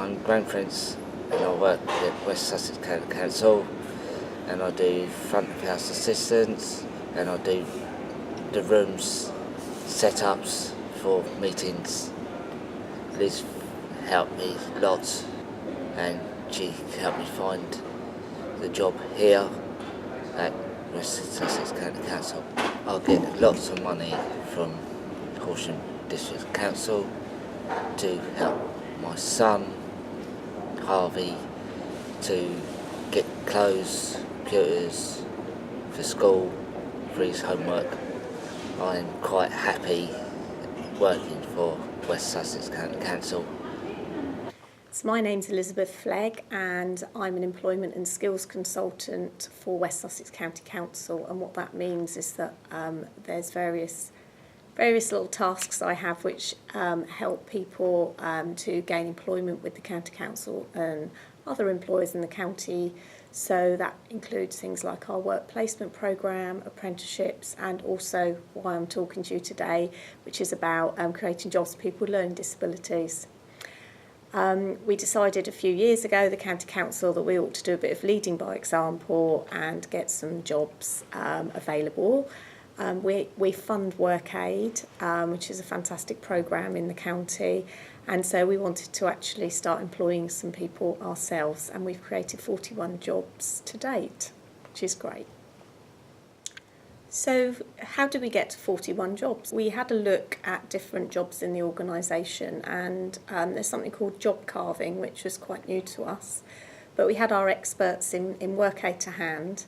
I'm Graham Prince and I work at West Sussex County Council, and I do front of house assistance, and I do the rooms setups for meetings. Liz helped me lots and she helped me find the job here at West Sussex County Council. I get lots of money from Horsham District Council to help my son Harvey to get clothes, computers for school, for his homework. I'm quite happy working for West Sussex County Council. So my name's Elizabeth Flegg and I'm an employment and skills consultant for West Sussex County Council, and what that means is that there's various little tasks I have which help people to gain employment with the County Council and other employers in the county. So that includes things like our work placement programme, apprenticeships, and also why I'm talking to you today, which is about creating jobs for people with learning disabilities. We decided a few years ago, the County Council, that we ought to do a bit of leading by example and get some jobs available. We fund Workaid, which is a fantastic programme in the county, and so we wanted to actually start employing some people ourselves, and we've created 41 jobs to date, which is great. So how did we get to 41 jobs? We had a look at different jobs in the organisation, and there's something called job carving, which was quite new to us, but we had our experts in Workaid to hand.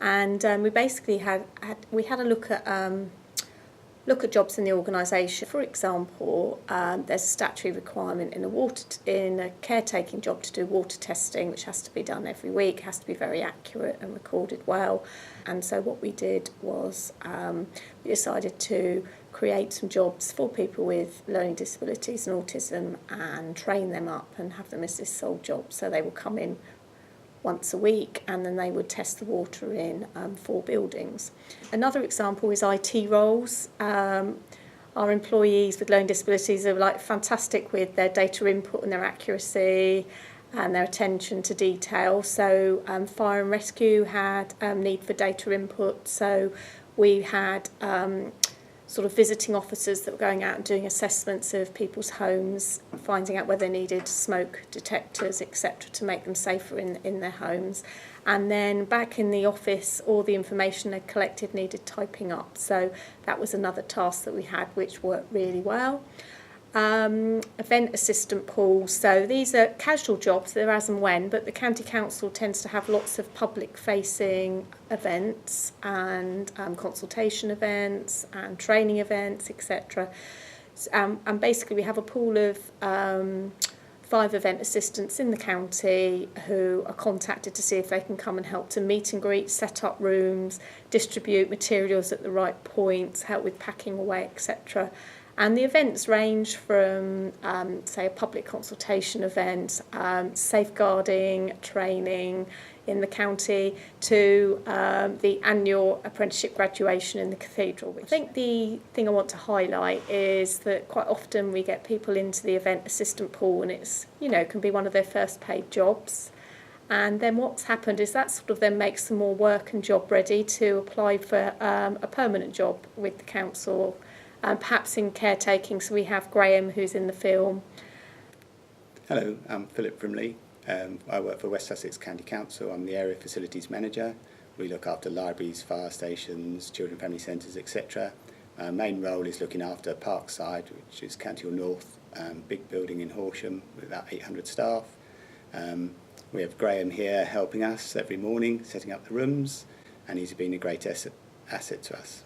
And we basically had a look at jobs in the organisation. For example, there's a statutory requirement in a caretaking job to do water testing, which has to be done every week, has to be very accurate and recorded well. And so what we did was we decided to create some jobs for people with learning disabilities and autism and train them up and have them as this sole job. So they will come in once a week, and then they would test the water in 4 buildings. Another example is IT roles. Our employees with learning disabilities are fantastic with their data input and their accuracy and their attention to detail. So fire and rescue had need for data input, so we had sort of visiting officers that were going out and doing assessments of people's homes, finding out whether they needed smoke detectors, etc., to make them safer in their homes. And then back in the office, all the information they collected needed typing up. So that was another task that we had, which worked really well. Event assistant pools. So these are casual jobs, they're as and when, but the County Council tends to have lots of public-facing events and consultation events and training events, etc. And basically we have a pool of 5 event assistants in the county who are contacted to see if they can come and help to meet and greet, set up rooms, distribute materials at the right points, help with packing away, etc. And the events range from, say, a public consultation event, safeguarding training in the county, to the annual apprenticeship graduation in the cathedral. I think the thing I want to highlight is that quite often we get people into the event assistant pool and it's, can be one of their first paid jobs. And then what's happened is that sort of then makes them more work and job ready to apply for a permanent job with the council. Perhaps in caretaking, so we have Graham, who's in the film. Hello, I'm Philip Brimley. I work for West Sussex County Council. I'm the Area Facilities Manager. We look after libraries, fire stations, children and family centres, etc. Our main role is looking after Parkside, which is County Hall North, big building in Horsham with about 800 staff. We have Graham here helping us every morning, setting up the rooms, and he's been a great asset to us.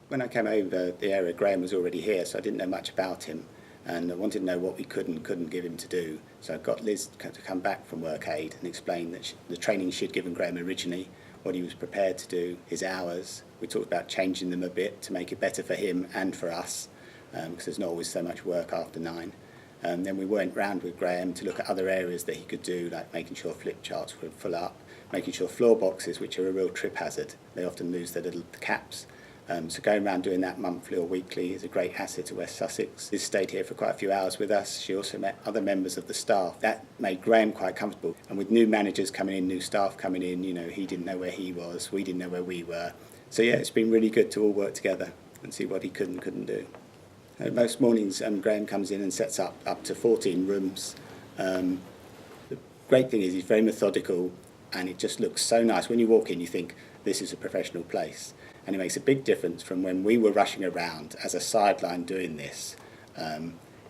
When I came over the area, Graham was already here, so I didn't know much about him, and I wanted to know what we could and couldn't give him to do. So I got Liz to come back from Workaid and explain that the training she'd given Graham originally, what he was prepared to do, his hours. We talked about changing them a bit to make it better for him and for us, because there's not always so much work after 9. Then we went round with Graham to look at other areas that he could do, like making sure flip charts would fill up, making sure floor boxes, which are a real trip hazard, they often lose their little caps, So going around doing that monthly or weekly is a great asset to West Sussex. She's stayed here for quite a few hours with us. She also met other members of the staff. That made Graham quite comfortable. And with new managers coming in, new staff coming in, he didn't know where he was, we didn't know where we were. So yeah, it's been really good to all work together and see what he could and couldn't do. Most mornings Graham comes in and sets up to 14 rooms. The great thing is he's very methodical and it just looks so nice. When you walk in you think this is a professional place. And it makes a big difference from when we were rushing around as a sideline doing this.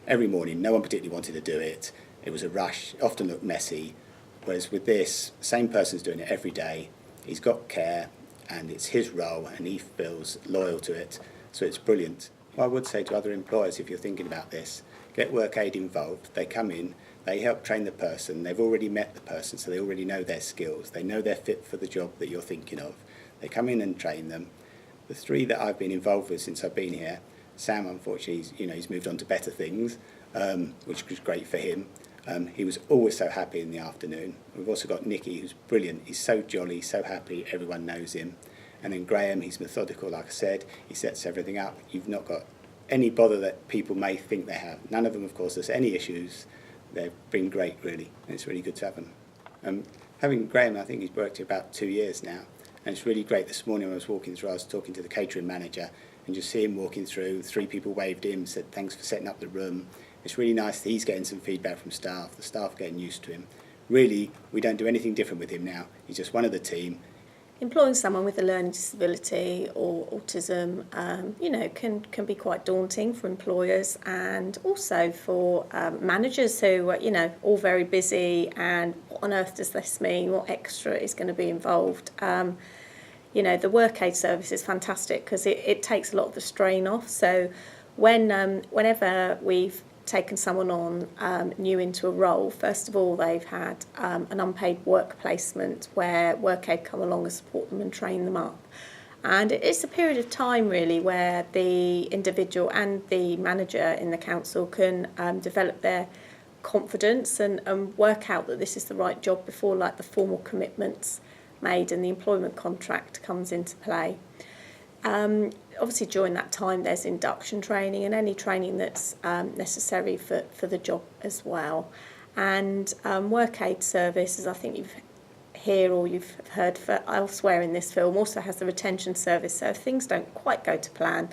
Every morning, no one particularly wanted to do it. It was a rush, often looked messy. Whereas with this, same person's doing it every day. He's got care and it's his role and he feels loyal to it. So it's brilliant. What I would say to other employers, if you're thinking about this, get Workaid involved. They come in, they help train the person. They've already met the person, so they already know their skills. They know they're fit for the job that you're thinking of. They come in and train them. The 3 that I've been involved with since I've been here, Sam, unfortunately, he's moved on to better things, which was great for him. He was always so happy in the afternoon. We've also got Nicky, who's brilliant. He's so jolly, so happy, everyone knows him. And then Graham, he's methodical, like I said. He sets everything up. You've not got any bother that people may think they have. None of them, of course, there's any issues. They've been great, really, and it's really good to have them. Having Graham, I think he's worked here about 2 years now. And it's really great. This morning when I was walking through, I was talking to the catering manager and just see him walking through. 3 people waved him, said thanks for setting up the room. It's really nice that he's getting some feedback from staff. The staff are getting used to him. Really, we don't do anything different with him now. He's just one of the team. Employing someone with a learning disability or autism, can be quite daunting for employers and also for managers who are, all very busy and what on earth does this mean? What extra is going to be involved? The Workaid service is fantastic because it takes a lot of the strain off. So whenever we've taken someone on new into a role, first of all they've had an unpaid work placement where Workaid come along and support them and train them up. And it's a period of time really where the individual and the manager in the council can develop their confidence and work out that this is the right job before the formal commitments made and the employment contract comes into play. Obviously during that time there's induction training and any training that's necessary for the job as well. And Workaid service, as I think you've heard for elsewhere in this film, also has the retention service. So if things don't quite go to plan,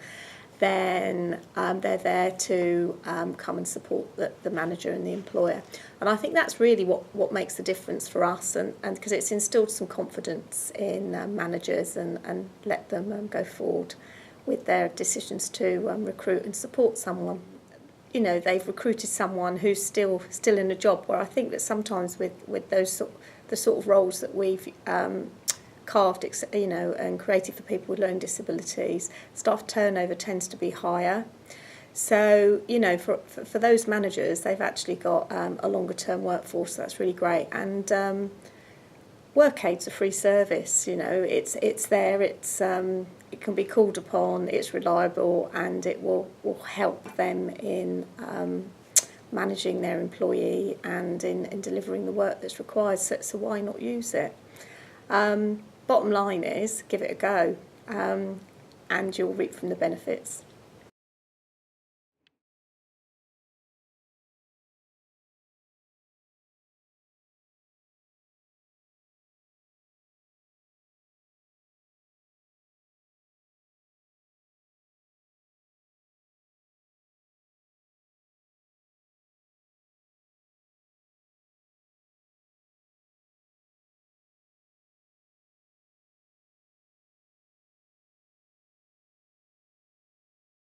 then they're there to come and support the manager and the employer. And I think that's really what makes the difference for us, and because it's instilled some confidence in managers and let them go forward with their decisions to recruit and support someone. They've recruited someone who's still in a job, where I think that sometimes with those the sort of roles that we've carved, and created for people with learning disabilities, staff turnover tends to be higher. So, for those managers, they've actually got a longer term workforce. So that's really great. And Workaid's a free service. It's there. It can be called upon. It's reliable, and it will help them in managing their employee and in delivering the work that's required. So why not use it? Bottom line is, give it a go, and you'll reap from the benefits.